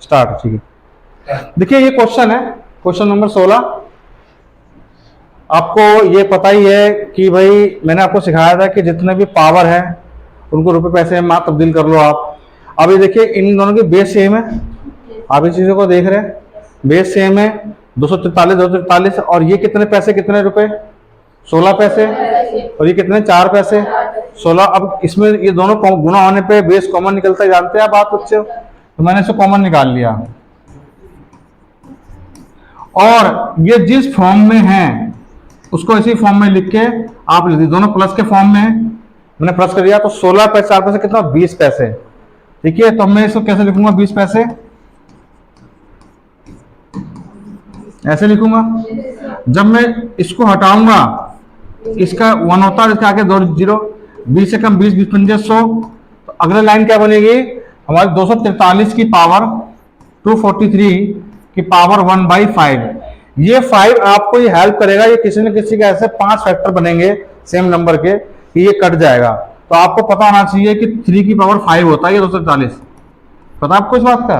Start. ठीक है, देखिए ये क्वेश्चन है, क्वेश्चन नंबर 16। आपको ये पता ही है कि भाई मैंने आपको सिखाया था कि जितने भी पावर है उनको रुपए पैसे में तब्दील कर लो आप। अब ये देखिए इन दोनों की बेस सेम है, आप इस चीजों को देख रहे हैं, बेस सेम है 243 और ये कितने पैसे कितने रुपए 16 पैसे और ये कितने 4 पैसे 16। अब इसमें ये दोनों गुना होने पे बेस कॉमन निकलता है, जानते हैं आप बात बच्चे, तो मैंने इसे कॉमन निकाल लिया। और ये जिस फॉर्म में है उसको इसी फॉर्म में लिख के आप लिख दीजिए, दोनों प्लस के फॉर्म में है, मैंने प्लस कर दिया तो 16 पैसे 4 पैसे कितना 20 पैसे। ठीक है, तो मैं इसको कैसे लिखूंगा 20 पैसे, ऐसे लिखूंगा। जब मैं इसको हटाऊंगा इसका 1 होता है, इसके आगे 2 0, 20 से कम 20, 20 पंजे 100, तो अगले लाइन क्या बनेगी हमारी 243 की पावर 243 की पावर 1/5। ये 5 आपको ये हेल्प करेगा, ये किसी न किसी के ऐसे 5 फैक्टर बनेंगे सेम नंबर के कि ये कट जाएगा, तो आपको पता होना चाहिए कि 3 की पावर 5 होता है ये 243, पता आपको इस बात का।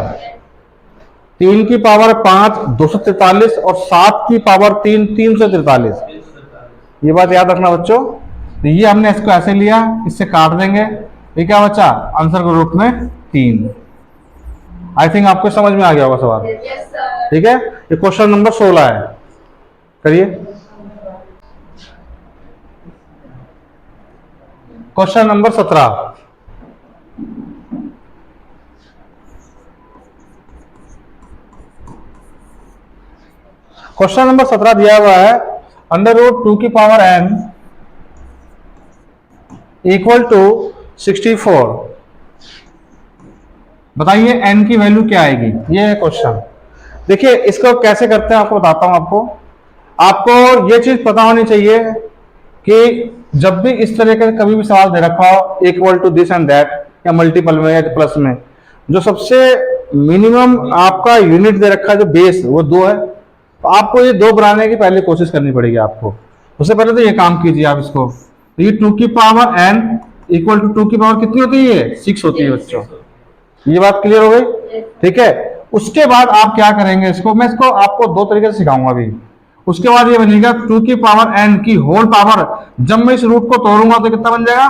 3 की पावर 5 243 और 7 की पावर 3 343, ये बात याद रखना बच्चों। तो ये हमने इसको ऐसे लिया, इससे काट देंगे, ये क्या बचा आंसर के रूप में 3। आई थिंक आपको समझ में आ गया होगा सवाल। ठीक है, ये क्वेश्चन नंबर 16 है, करिए। क्वेश्चन नंबर 17, क्वेश्चन नंबर 17 दिया हुआ है √2 की पावर n इक्वल टू 64। बताइए n की वैल्यू क्या आएगी, ये है क्वेश्चन। देखिए इसको कैसे करते हैं आपको बताता हूं। आपको ये चीज पता होनी चाहिए कि जब भी इस तरह का कभी भी सवाल दे रखा हो equal to this and that या मल्टीपल में या प्लस में, जो सबसे मिनिमम आपका यूनिट दे रखा है जो बेस वो 2 है, तो आपको ये 2 बनाने की पहले कोशिश करनी पड़ेगी आपको। उससे पहले तो ये काम कीजिए आप इसको, तो ये 2 की पावर n इक्वल टू 2 की पावर कितनी होती है 6 होती है बच्चों, ये बात क्लियर हो गई। ठीक है, उसके बाद आप क्या करेंगे, इसको मैं इसको आपको 2 तरीके से सिखाऊंगा अभी। उसके बाद ये बनेगा 2 की पावर n की होल पावर, जब मैं इस रूट को तोड़ूंगा तो कितना बन जाएगा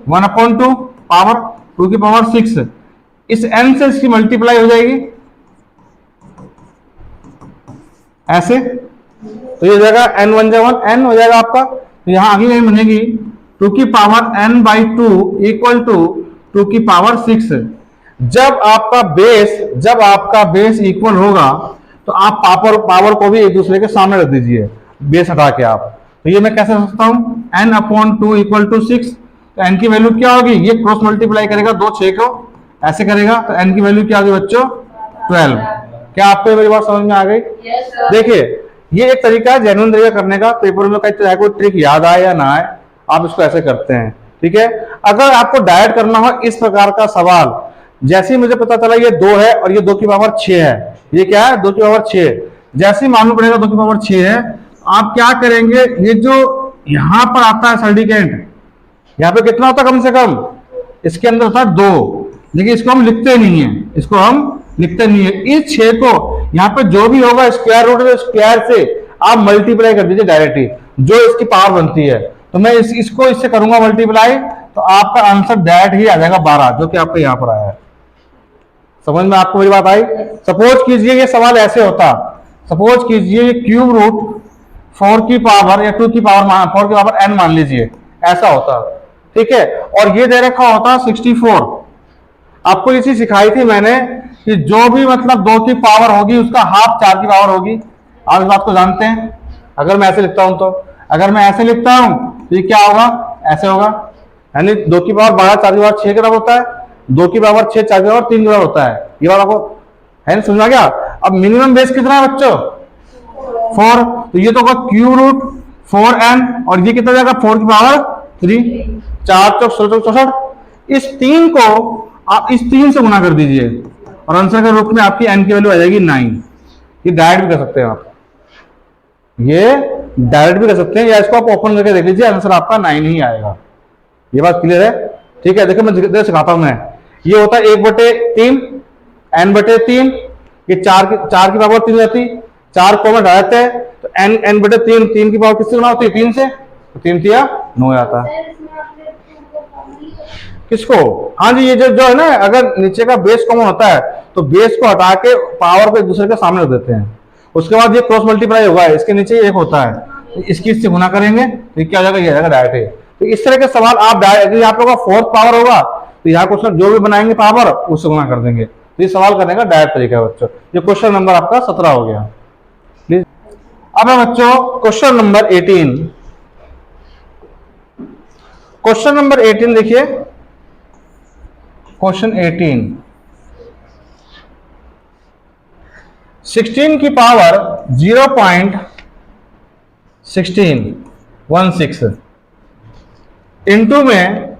1/2 पावर 2 की पावर 6, इस n से इसकी मल्टीप्लाई हो जाएगी ऐसे, तो ये हो जाएगा n 1 n हो जाएगा आपका। तो यहां अगली लाइन बनेगी 2 की पावर n/2 इक्वल टू 2 की पावर 6। जब आपका बेस इक्वल होगा तो आप पावर को भी एक दूसरे के सामने रख दीजिए, बेस हटा के आप। तो ये मैं कैसे रख सकता हूं n/2 इक्वल टू 6, तो n की वैल्यू क्या होगी, ये क्रॉस मल्टीप्लाई करेगा 2 6 को ऐसे करेगा, तो n की वैल्यू क्या होगी बच्चों 12। क्या आपको मेरी बात समझ में आ गई? देखिए ये एक तरीका है जेन्युइन तरीका करने का, पेपर में कई कोई ट्रिक याद आए या ना आए आप इसको ऐसे करते हैं। ठीक है, अगर आपको डायरेक्ट करना हो इस प्रकार का सवाल, जैसे ही मुझे पता चला ये 2 है और ये 2 की पावर 6 है, ये क्या है 2 की पावर 6, जैसे ही मालूम पड़ेगा 2 की पावर 6 है, आप क्या करेंगे, ये जो यहां पर आता है सर्टिकेट, यहाँ पे कितना होता है कम से कम, इसके अंदर होता है 2, लेकिन इसको हम लिखते नहीं है, इसको हम लिखते नहीं है। इस 6 को यहाँ पे जो भी होगा स्क्वायर रूट में स्क्वायर से आप मल्टीप्लाई कर दीजिए डायरेक्टली, जो इसकी पावर बनती है। तो मैं इसको इससे करूंगा मल्टीप्लाई, तो आपका आंसर डायरेक्ट ही आ जाएगा 12, जो कि आपके यहाँ पर आया है। समझ में आपको मेरी बात आई? सपोज कीजिए ये सवाल ऐसे होता, सपोज कीजिए ये क्यूब रूट 4 की पावर या 2 की पावर 4 की पावर n मान लीजिए, ऐसा होता। ठीक है, और ये दे रखा होता 64। आपको ये चीज सिखाई थी मैंने कि जो भी मतलब 2 की पावर होगी उसका हाफ 4 की पावर होगी, आप इस बात को जानते हैं। अगर मैं ऐसे लिखता हूं, तो अगर मैं ऐसे लिखता हूं तो ये क्या होगा, ऐसे होगा, यानी 2 की पावर 12 4 की पावर 6 के बराबर होता है, 2 की पावर 6 4 की पावर 3 के बराबर होता है। ये बात आपको है ना, समझ आ गया? अब मिनिमम बेस कितना है बच्चों 4, तो ये तो होगा क्यूब रूट 4n और ये कितना जाएगा 4 की पावर 3, 4 चौक 64। इस 3 को आप इस 3 से गुना कर दीजिए और आंसर के रूप में आपकी n की वैल्यू आ जाएगी 9। ये डायरेक्ट भी कर सकते हैं आप, ये डायरेक्ट भी कर सकते हैं, या इसको आप ओपन करके देख लीजिए, आंसर आपका 9 ही आएगा। ये बात क्लियर है? ठीक है, देखो मैं सिखाता हूं मैं। ये होता है 1/3 n/3, ये 4 की पावर 3 जाती, 4 कॉमन आ जाते हैं तो n/3, 3 की पावर किससे गुना होती है? 3 से, तो 3 तिया 9 आता है। किसको? हाँ जी, ये जो है ना, अगर नीचे का बेस कॉमन होता है तो बेस को हटा के पावर को एक दूसरे के सामने रख देते हैं, उसके बाद ये क्रॉस मल्टीप्लाई होगा, इसके नीचे एक होता है, इसकी इससे गुना करेंगे तो ये क्या हो जाएगा? ये आ जाएगा डायरेक्ट है। तो इस तरह के सवाल आप डायरेक्ट, यदि आप लोगों का 4th पावर होगा तो यहाँ क्वेश्चन जो भी बनाएंगे पावर उससे गुना कर देंगे, तो ये सवाल करने का डायरेक्ट तरीका है बच्चों। ये क्वेश्चन नंबर आपका 17 हो गया। प्लीज अब है बच्चों क्वेश्चन नंबर 18। क्वेश्चन नंबर 18 देखिए, क्वेश्चन 18, 16 की पावर 0.16 इंटू में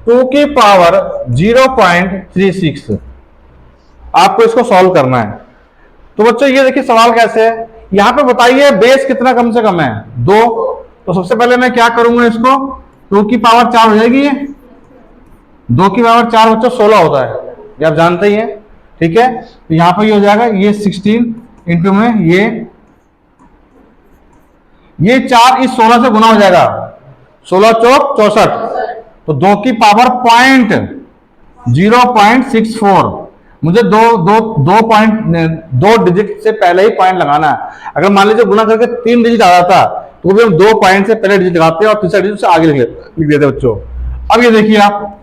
2 की पावर 0.36। आपको इसको सॉल्व करना है। तो बच्चों ये देखिए सवाल कैसे है, यहां पे बताइए बेस कितना कम से कम है? 2। तो सबसे पहले मैं क्या करूंगा, इसको 2 की पावर 4 हो जाएगी, ये 2 की पावर 4 बच्चों 16 होता है, ये आप जानते ही हैं, ठीक है। तो यहां पर ये हो जाएगा, ये 16 इंटू में ये 4 इस 16 से गुना हो जाएगा, 16 चौक 64, तो 2 की पावर 0.64। मुझे दो डिजिट से पहले ही पॉइंट लगाना है। अगर मान लीजिए गुना करके 3 डिजिट आ जाता तो भी हम 2 पॉइंट से पहले डिजिट लगाते हैं और तीसरा डिजिट से आगे लिख देते बच्चों। अब ये देखिए आप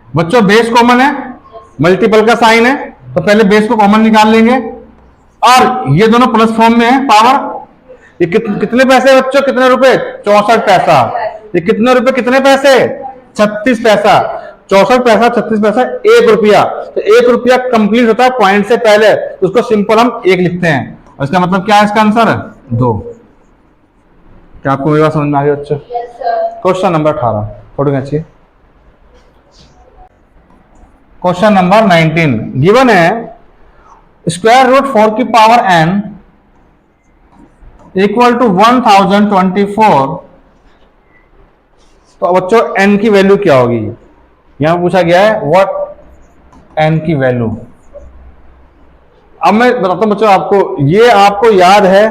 बच्चों, बेस कॉमन है, मल्टीपल का साइन है, तो पहले बेस को कॉमन निकाल लेंगे, और ये दोनों प्लस फॉर्म में है पावर। ये कितने पैसे बच्चों? कितने रुपए? 64 पैसा। ये कितने रुपए कितने पैसे? 36 पैसा। 64 पैसा 36 पैसा 1 रुपया। तो 1 रुपया कंप्लीट होता है पॉइंट से पहले, तो उसको सिंपल हम 1 लिखते हैं, और इसका मतलब क्या है? इसका आंसर 2। क्या आपको मेरी बात समझ में आ गई बच्चों? क्वेश्चन नंबर 18 फोटो खींचिए। क्वेश्चन नंबर 19 गिवन है, स्क्वायर रूट 4 की पावर n इक्वल टू 1024। तो बच्चों n की वैल्यू क्या होगी? यहां पूछा गया है व्हाट n की वैल्यू। अब मैं बताता हूं बच्चों आपको, ये आपको याद है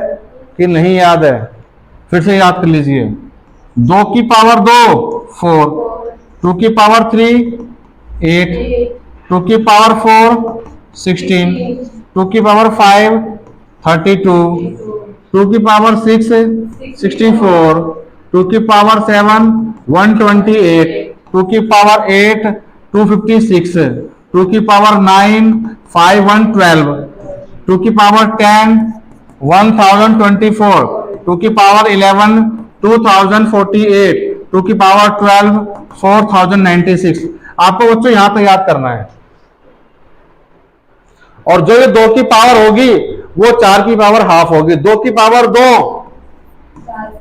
कि नहीं याद है? फिर से याद कर लीजिए। 2 की पावर 2 4, 2 की पावर 3 8, 2 की पावर 4 16, 2 की पावर 5 32, 2 की पावर 6 64, 2 की पावर 7 128, 2 की पावर 8 256, 2 की पावर 9 5112, 2 की पावर 10 1024, 2 की पावर 11 2048, 2 की पावर 12 4096। आपको बच्चों यहां तक याद करना है, और जो ये 2 की पावर होगी वो 4 की पावर हाफ होगी। 2 की पावर 2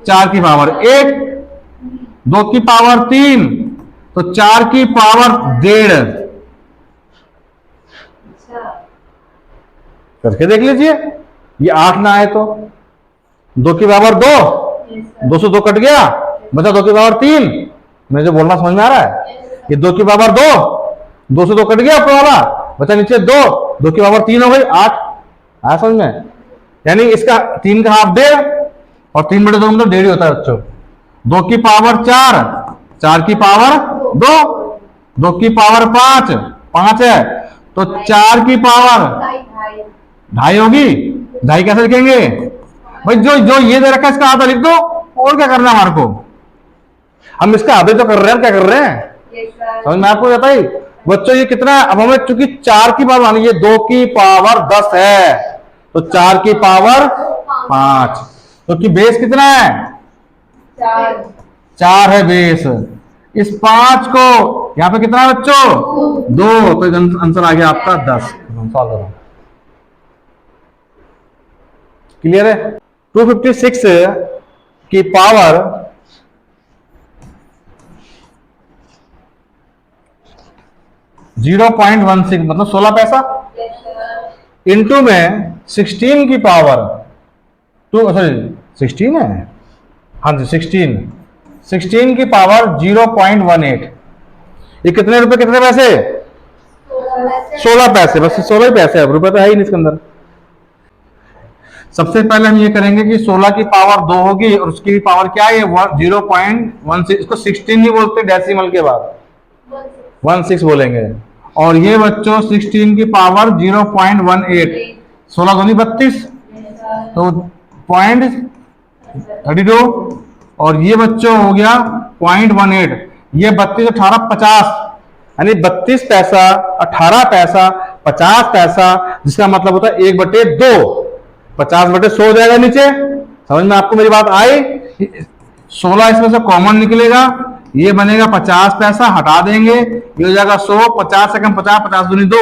4 की पावर 1, 2 की पावर 3 तो 4 की पावर 1.5। करके देख लीजिए, ये 8 ना आए तो 2 की पावर 2, 2 से 2 कट गया, बचा 2 की पावर 3। मैं जो बोलना समझ में आ रहा है? ये 2 की पावर 2, 2 से 2 कट गया ऊपर वाला, बचा नीचे 2, 2 की पावर 3 हो गई 8। आया समझ में? यानी इसका 3 का हाफ 1.5, और 3/2 मतलब 1.5 होता है बच्चों। 2 की पावर 4, 4 की पावर 2, 2 की पावर 5 है, तो 4 की पावर 2.5 होगी। 2.5 कैसे लिखेंगे भाई? जो ये दे रखा है इसका आधा लिख दो, और क्या करना है हमारे को? हम इसका आधे तो कर रहे हैं, क्या कर रहे हैं? समझ में आपको जाता है बच्चों? ये कितना है? अब हमें चूंकि 4 की पावर मानी, ये 2 की पावर 10 है, तो 4 की पावर 5, तो कि बेस कितना है? 4 है बेस। इस 5 को यहां पे कितना है बच्चों? 2, तो आंसर आ गया आपका 10। सॉल्व करो। क्लियर है? 256 की पावर 0.16 मतलब 16 पैसा, इंटू में 16 की पावर 16 है, हाँ जी 16 की पावर 0.18। ये कितने रुपए कितने पैसे? 16 पैसे, बस 16 ही पैसे, अब रुपए तो है ही नहीं इसके अंदर। सबसे पहले हम ये करेंगे कि 16 की पावर 2 होगी और उसकी पावर क्या है? 0.16, इसको 16 नहीं बोलते डेसिमल के बाद, 16 बोलेंगे। और ये बच्चों 16 की पावर 0.18, 16 दूनी 32, तो 0.32, और ये बच्चों हो गया 0.18, ये 32 18 50, यानी 32 पैसा 18 पैसा 50 पैसा, जिसका मतलब होता है 1/2, 50/100 हो जाएगा नीचे। समझ में आपको मेरी बात आई? 16 इसमें से कॉमन निकलेगा, ये बनेगा 50 पैसा, हटा देंगे, ये हो जाएगा 100, 50 से कम 50, 50 दूनी 2,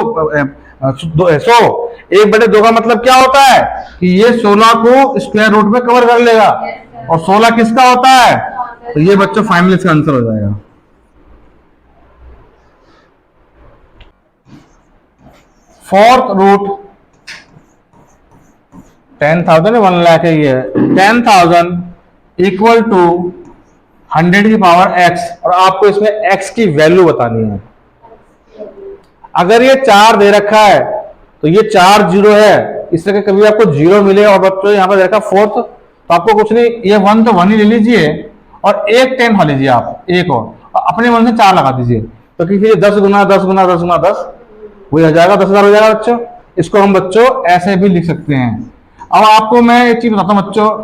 100। 1/2 का मतलब क्या होता है कि ये 16 को स्क्वायर रूट में कवर कर लेगा, और 16 किसका होता है? तो ये बच्चों फाइनली इसका आंसर हो जाएगा। फोर्थ रूट 10,000 1 लाख है, ये 10,000 इक्वल टू 100 की पावर x, और आपको इसमें x की वैल्यू बतानी है। अगर ये 4 दे रखा है तो ये 4 जीरो है, इस तरह कभी आपको जीरो मिले, और बच्चों यहाँ पर दे रखा फोर्थ, तो आपको कुछ नहीं, ये 1 तो 1 ही ले लीजिए और एक 10 खा लीजिए आप, एक और अपने मन से 4 लगा दीजिए, तो क्योंकि 10 गुना 10 गुना 10 गुना 10 वही हो जाएगा, 10,000 हो जाएगा बच्चों। इसको हम बच्चों ऐसे भी लिख सकते हैं। अब आपको मैं एक चीज बताता हूं बच्चों,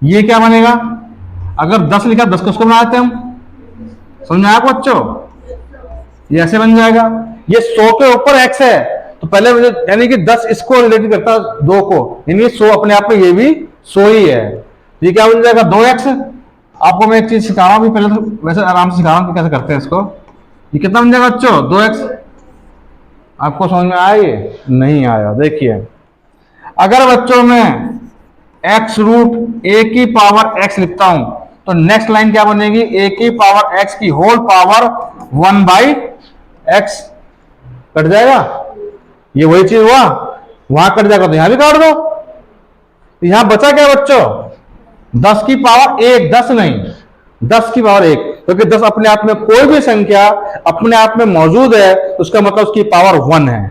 ये क्या बनेगा? अगर 10 लिखा 10 को उसको बना देते हम, समझ में आया आपको बच्चों? ये ऐसे बन जाएगा। ये 100 के ऊपर x है, तो पहले मुझे यानी कि 10 इसको रिलेटेड करता है 2 को, यानी 100 अपने आप में ये भी 100 ही है। ये क्या बन जाएगा? 2x। आपको मैं एक चीज सिखा रहा हूं, अभी पहले तो वैसे आराम से सिखा रहा हूं कि कैसे करते हैं इसको। ये कितना बन जाएगा बच्चों? 2x। आपको समझ में आया? ये नहीं आया। देखिए, अगर बच्चों में x रूट a की पावर x लिखता हूं तो नेक्स्ट लाइन क्या बनेगी? a की पावर x की होल पावर 1/x कट जाएगा। ये वही चीज हुआ, वहां कट जाएगा तो यहां भी काट दो। यहां बचा क्या बच्चों? 10 की पावर 1, 10 नहीं, 10 की पावर 1, क्योंकि 10 अपने आप में कोई भी संख्या अपने आप में मौजूद है, उसका मतलब उसकी पावर 1 है,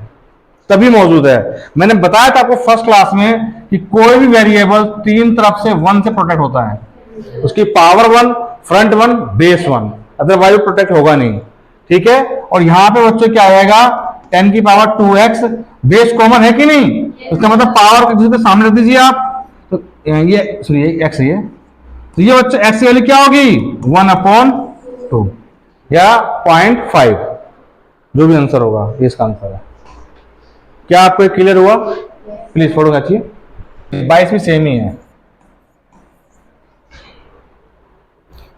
तभी मौजूद है। मैंने बताया था आपको फर्स्ट क्लास में कि कोई भी वेरिएबल 3 तरफ से 1 से प्रोटेक्ट होता है, उसकी power 1, front 1, base 1, otherwise protect होगा नहीं। ठीक है, और यहां पे बच्चों क्या आएगा? 10 की पावर 2x, बेस कॉमन है कि नहीं? उसका मतलब पावर जिसके सामने रख दीजिए आप, तो ये सॉरी x है, तो ये बच्चों x की वैल्यू क्या होगी? 1/2 या 0.5, जो भी आंसर होगा ये इसका आंसर है। क्या आपको क्लियर हुआ? Please photo खींचिए। 22 भी सेम ही है।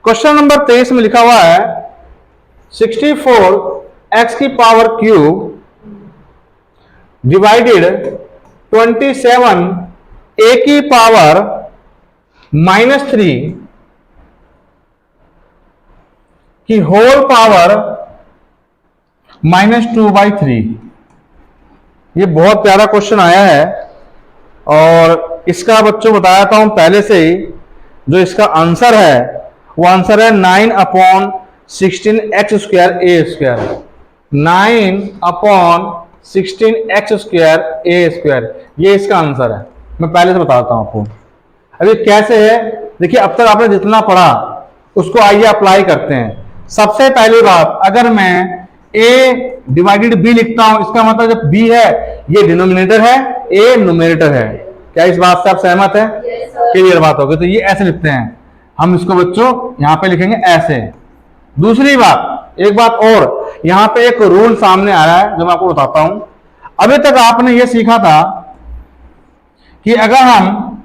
क्वेश्चन नंबर 23 में लिखा हुआ है 64x की पावर क्यूब डिवाइडेड 27 a की पावर -3 की होल पावर -2/3। ये बहुत प्यारा क्वेश्चन आया है, और इसका बच्चों बताया था हूं पहले से ही, जो इसका आंसर है वो आंसर है 9/16x² a², 9/16x² a², ये इसका आंसर है। मैं पहले से बताता हूं आपको। अभी कैसे है देखिए, अब तक आपने जितना पढ़ा उसको आइए अप्लाई करते हैं। सबसे पहली बात, अगर मैं a डिवाइडेड b लिखता हूं, इसका मतलब जब b है ये डिनोमिनेटर है, a न्यूमरेटर है। क्या इस बात से आप सहमत हैं? क्लियर बात होगी। तो ये ऐसे लिखते हैं हम इसको बच्चों, यहां पे लिखेंगे ऐसे। दूसरी बात, एक बात और, यहां पे एक रूल सामने आ रहा है जो मैं आपको बताता हूं। अभी तक आपने ये सीखा था कि अगर हम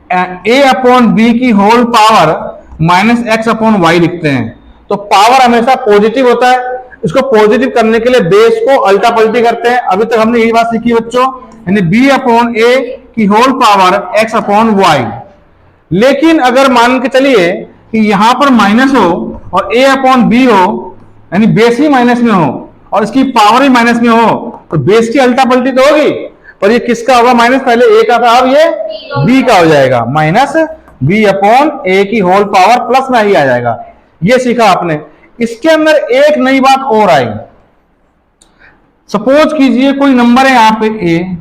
a/b की होल पावर -x/y लिखते हैं तो पावर हमेशा पॉजिटिव होता है। इसको पॉजिटिव करने के लिए बेस को अल्टा पलटी करते हैं। अभी तक हमने यही बात सीखी बच्चों, यानी b/a की होल पावर x/y। लेकिन अगर मान के चलिए कि यहां पर माइनस हो और a/b हो, यानी बेस ही माइनस में हो और इसकी पावर ही माइनस में हो, तो बेस की अल्टा पलटी तो होगी। और ये किसका होगा माइनस, पहले ए का था, अब ये बी का हो जाएगा, माइनस बी अपॉन ए की होल पावर प्लस में ही आ जाएगा। ये सीखा आपने। इसके अंदर एक नई बात और आई। सपोज कीजिए कोई नंबर है यहां पे ए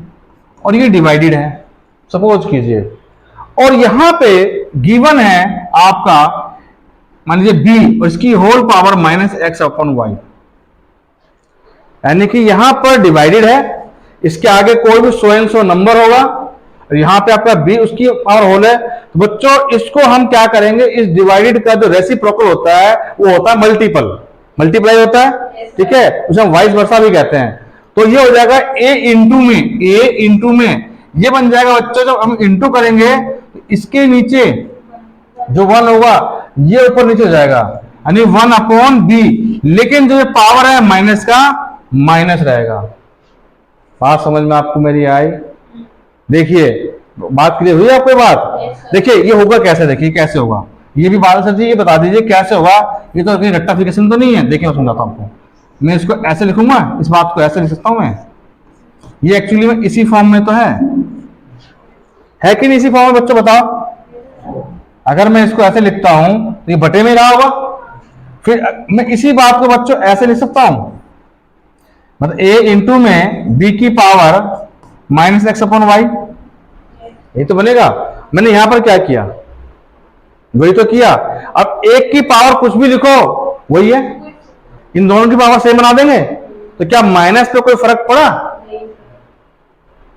और ये डिवाइडेड है, सपोज कीजिए, और यहां पे गिवन है आपका मान लीजिए बी और इसकी whole power minus X upon Y, यानी कि यहां पर डिवाइडेड है, इसके आगे कोई भी सो एंड सो नंबर होगा और यहां पे आपका बी उसकी पावर होल है। तो बच्चों इसको हम क्या करेंगे, इस डिवाइडेड का जो रेसिप्रोकल होता है वो होता है मल्टीपल, मल्टीप्लाई होता है, ठीक है, उसे हम वाइस वर्सा भी कहते हैं। तो ये हो जाएगा ए इंटू में ये बन जाएगा बच्चों, जब हम इंटू करेंगे तो इसके नीचे जो वन होगा ये ऊपर नीचे हो जाएगा, यानी वन अपॉन बी, लेकिन जो पावर है माइनस का माइनस रहेगा। बात समझ में आपको मेरी आई? देखिए बात क्लियर हुई आपको बात? देखिए ये होगा कैसे, देखिए कैसे होगा, ये भी बात सर जी ये बता दीजिए कैसे होगा। ये तो कहीं रेक्टिफिकेशन तो नहीं है, देखिए मैं समझाता हूं आपको। मैं इसको ऐसे लिखूंगा, इस बात को ऐसे लिख सकता हूं मैं, ये एक्चुअली में इसी फॉर्म में तो है कि नहीं इसी फॉर्म में बच्चों बताओ? अगर मैं इसको ऐसे लिखता हूं तो ये बटे में रहा होगा, फिर मैं इसी बात को बच्चों ऐसे लिख सकता हूं, मतलब ए इंटू में बी की power minus X upon Y, ये तो बनेगा। मैंने यहां पर क्या किया, वही तो किया। अब एक की पावर कुछ भी लिखो वही है, इन दोनों की पावर सेम बना देंगे, तो क्या माइनस पे कोई फर्क पड़ा?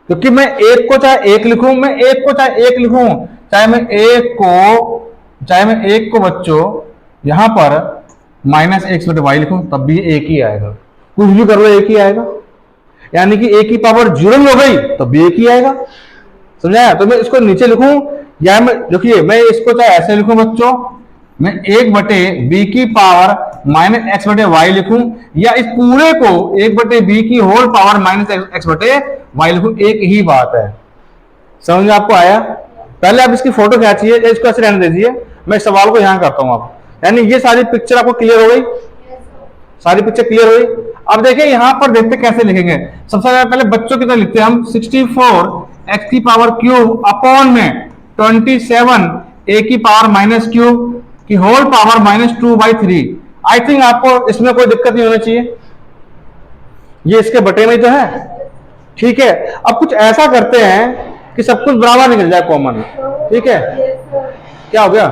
क्योंकि मैं एक को चाहे एक लिखूं, मैं एक को चाहे एक लिखूं, चाहे मैं एक को बच्चों यहां पर माइनस एक्स बटे वाई लिखूं तब भी एक ही आएगा, कुछ भी कर लो एक ही आएगा। यानी कि एक की पावर जीरो हो गई तब भी एक ही आएगा, समझाया? तो मैं इसको नीचे लिखूं या मैं देखिए मैं इसको चाहे ऐसे लिखूं बच्चों, मैं एक बटे बी की पावर माइनस एक्स बटे वाई लिखूं, या इस पूरे को एक बटे बी की होल पावर माइनस एक्स बटे वाई लिखूं, एक ही बात है। समझ में आपको आया? पहले आप इसकी फोटो खींचिए, इसको ऐसे रहने दीजिए, मैं इस सवाल को यहां करता हूं आप, यानी ये सारी पिक्चर आपको क्लियर हो गई, सारी पिक्चर क्लियर हो गई। अब देखिए यहां पर देखते कैसे लिखेंगे। सबसे पहले बच्चों की तरह लिखते हैं हम 64 एक्स की पावर क्यूब अपॉन में 27 ए की पावर माइनस क्यूब की whole power minus 2/3। I think आपको इसमें कोई दिक्कत नहीं होनी चाहिए, ये इसके बटे में तो है, ठीक है। अब कुछ ऐसा करते हैं कि सब कुछ बराबर निकल जाए कॉमन, ठीक है। क्या हो गया?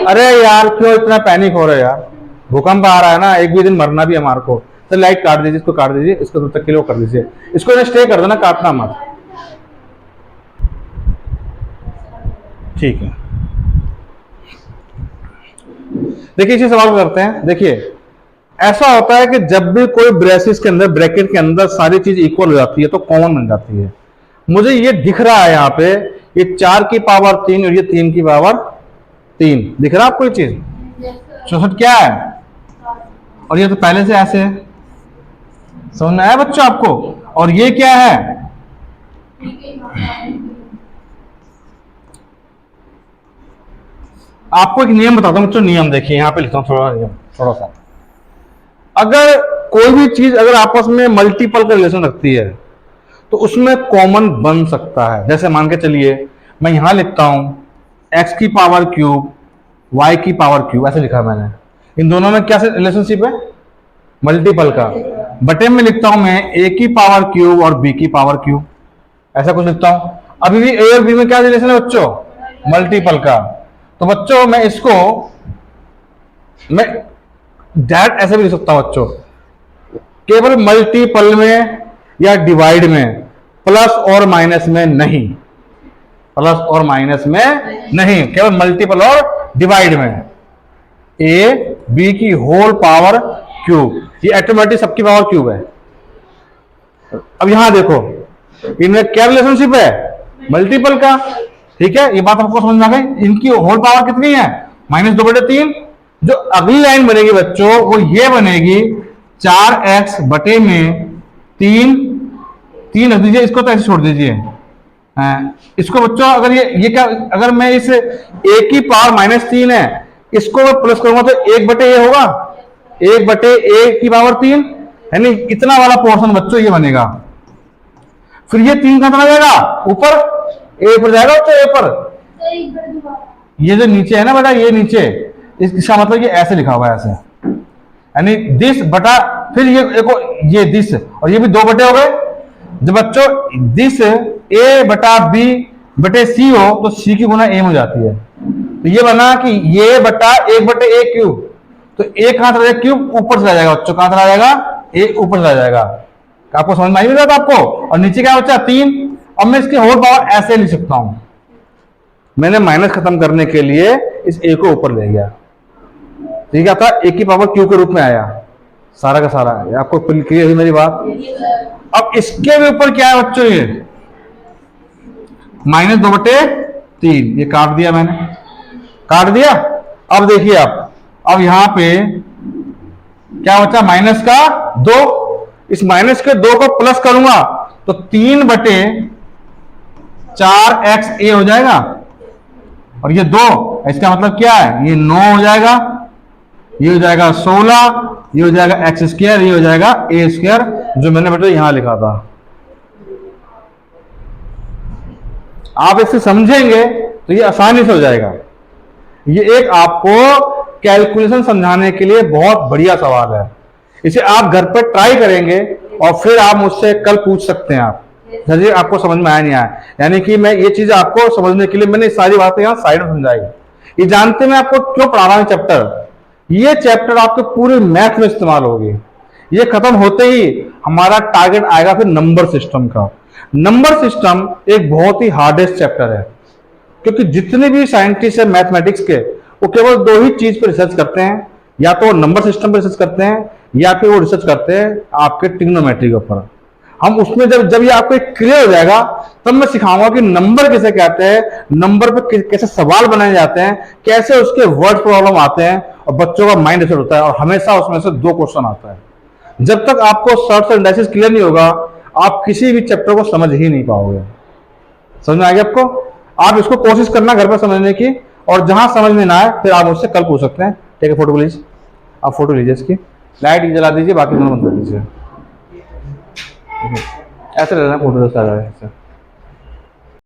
अरे यार क्यों इतना पैनिक हो रहे हो यार, भूकंप आ रहा है ना, एक भी दिन मरना भी हमारे को। तो लाइट काट दीजिए, इसको काट दीजिए, इसको तब तक के लिए कर दीजिए, इसको स्टे कर देना, काटना मत, ठीक है। देखिए इसी सवाल को करते हैं। देखिए ऐसा होता है कि जब भी कोई ब्रेसिस के अंदर ब्रैकेट के अंदर सारी चीज इक्वल हो जाती है तो कॉमन बन जाती है। मुझे ये दिख रहा है यहाँ पे, ये 4 की पावर 3 और ये 3 की पावर 3 दिख रहा है आपको ये चीज? 64 क्या है, और ये तो पहले से ऐसे है, समझ में आया बच्चों आपको? और ये क्या है? आपको एक नियम बताता हूं बच्चों, नियम देखिए यहां पे लिखता हूं थोड़ा नियम, थोड़ा सा। अगर कोई भी चीज अगर आपस में मल्टीपल का रिलेशन रखती है तो उसमें कॉमन बन सकता है। जैसे मान के चलिए मैं यहां लिखता हूं x की पावर क्यूब y की पावर क्यूब, ऐसे लिखा मैंने, इन दोनों में क्या रिलेशनशिप है? मल्टीपल का। बटे में लिखता हूं मैं a की पावर क्यूब और b की पावर क्यूब, ऐसा कुछ लिखता हूं। अभी भी a और b में क्या रिलेशन है बच्चों? मल्टीपल का। तो बच्चों मैं इसको मैं डायरेक्ट ऐसे भी लिख सकता हूं बच्चों, केवल मल्टीपल में या डिवाइड में, प्लस और माइनस में नहीं, प्लस और माइनस में नहीं, केवल मल्टीपल और डिवाइड में। ए बी की होल पावर क्यूब, ये ऑटोमेटिक सबकी पावर क्यूब है। अब यहां देखो इनमें क्या रिलेशनशिप है? मल्टीपल का, ठीक है। ये बात आपको समझ में आ गई? इनकी होल पावर कितनी है? -2/3। जो अगली लाइन बनेगी बच्चों वो ये बनेगी 4x बटे में 3 रख दीजिए, इसको तो ऐसे छोड़ दीजिए। इसको बच्चों अगर ये क्या, अगर मैं इस a की पावर -3 है, इसको मैं प्लस करूंगा तो 1 बटे ये होगा, 1 बटे ए की पावर 3, यानी इतना वाला पोर्शन बच्चों ये बनेगा। फिर ये 3 कहां चला जाएगा, ऊपर, ए ऊपर जाएगा बच्चों, ए पर। ये जो नीचे है ना बेटा, ये नीचे, इसका मतलब ये ऐसे लिखा हुआ है, ऐसे, यानी दिस बटा, फिर ये दिस, और ये भी 2 बटे हो गए। जब बच्चों दिस ए बटा बी बटे सी हो तो सी की गुना ए हो जाती है। तो ये बना कि ये बटा 1 बटे ए क्यूब, तो ए कहां चला जाएगा, क्यूब ऊपर चला जाएगा बच्चों, कहां चला जाएगा, ए ऊपर चला जाएगा। आपको समझ में आई बात आपको? और नीचे क्या बचा, 3। अब मैं इसकी होल पावर ऐसे लिख सकता हूं, मैंने माइनस खत्म करने के लिए इस ए को ऊपर ले गया, तो ये क्या था, ए की पावर क्यू के रूप में आया, सारा का सारा। आपको क्लियर हुई मेरी बात? अब इसके भी ऊपर क्या है बच्चों, ये -2 बटे 3, ये काट दिया मैंने, काट दिया। अब देखिए आप, अब यहां पे क्या बचा, माइनस का 2, इस माइनस के 2 को प्लस करूंगा तो 3 बटे 4x ए हो जाएगा, और ये 2, इसका मतलब क्या है, ये 9 हो जाएगा, ये हो जाएगा 16, ये हो जाएगा एक्स स्क्वायर, ये हो जाएगा ए स्क्वायर, जो मैंने बेटा यहां लिखा था। आप इसे समझेंगे तो ये आसानी से हो जाएगा। ये एक आपको कैलकुलेशन समझाने के लिए बहुत बढ़िया सवाल है, इसे आप घर पर ट्राई करेंगे और फिर आप मुझसे कल पूछ सकते हैं आप, सर आपको समझ में आया नहीं आया। यानी कि मैं ये चीज आपको समझने के लिए मैंने सारी बातें यहाँ साइड में समझाई। ये जानते मैं आपको क्यों पढ़ा रहा हूं चैप्टर, ये चैप्टर आपके पूरे मैथ में इस्तेमाल होगी। ये खत्म होते ही हमारा टारगेट आएगा फिर नंबर सिस्टम का। नंबर सिस्टम एक बहुत ही हार्डेस्ट चैप्टर है, क्योंकि जितने भी साइंटिस्ट है मैथमेटिक्स के, वो केवल 2 ही चीज पर रिसर्च करते हैं, या तो नंबर सिस्टम पर रिसर्च करते हैं, या फिर वो रिसर्च करते हैं आपके ट्रिग्नोमेट्री के ऊपर। हम उसमें जब ये आपको क्लियर हो जाएगा तब मैं सिखाऊंगा कि नंबर किसे कहते हैं, नंबर पे कैसे सवाल बनाए जाते हैं, कैसे उसके वर्ड प्रॉब्लम आते हैं, और बच्चों का माइंड सेट होता है, और हमेशा उसमें से 2 क्वेश्चन आता है। जब तक आपको शॉर्ट्स एंड डाइसेस क्लियर नहीं होगा, आप किसी भी चैप्टर को समझ ही नहीं पाओगे। समझ में आ गया आपको? आप इसको कोशिश करना घर पर समझने की, और जहां समझ में ना आए फिर आप मुझसे कल पूछ सकते हैं। ठीक है, फोटो प्लीज, आप फोटो लीजिए, इसकी लाइट जला दीजिए, बाकी दोनों बंद कर दीजिए। ऐसे रहना फोटो, ऐसा